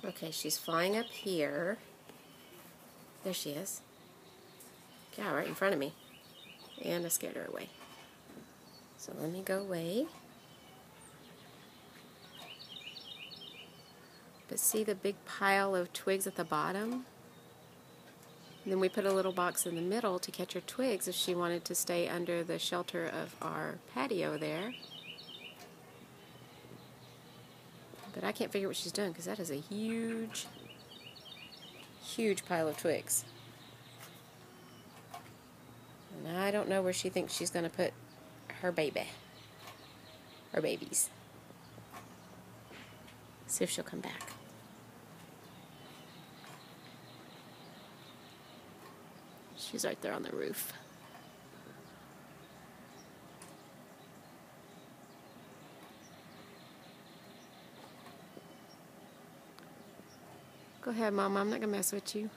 Okay, she's flying up here. There she is. Yeah, right in front of me. And I scared her away. So let me go away. But see the big pile of twigs at the bottom? And then we put a little box in the middle to catch her twigs if she wanted to stay under the shelter of our patio there. But I can't figure what she's doing because that is a huge, huge pile of twigs. And I don't know where she thinks she's going to put her baby. Or babies. See if she'll come back. She's right there on the roof. Go ahead, Mama. I'm not going to mess with you.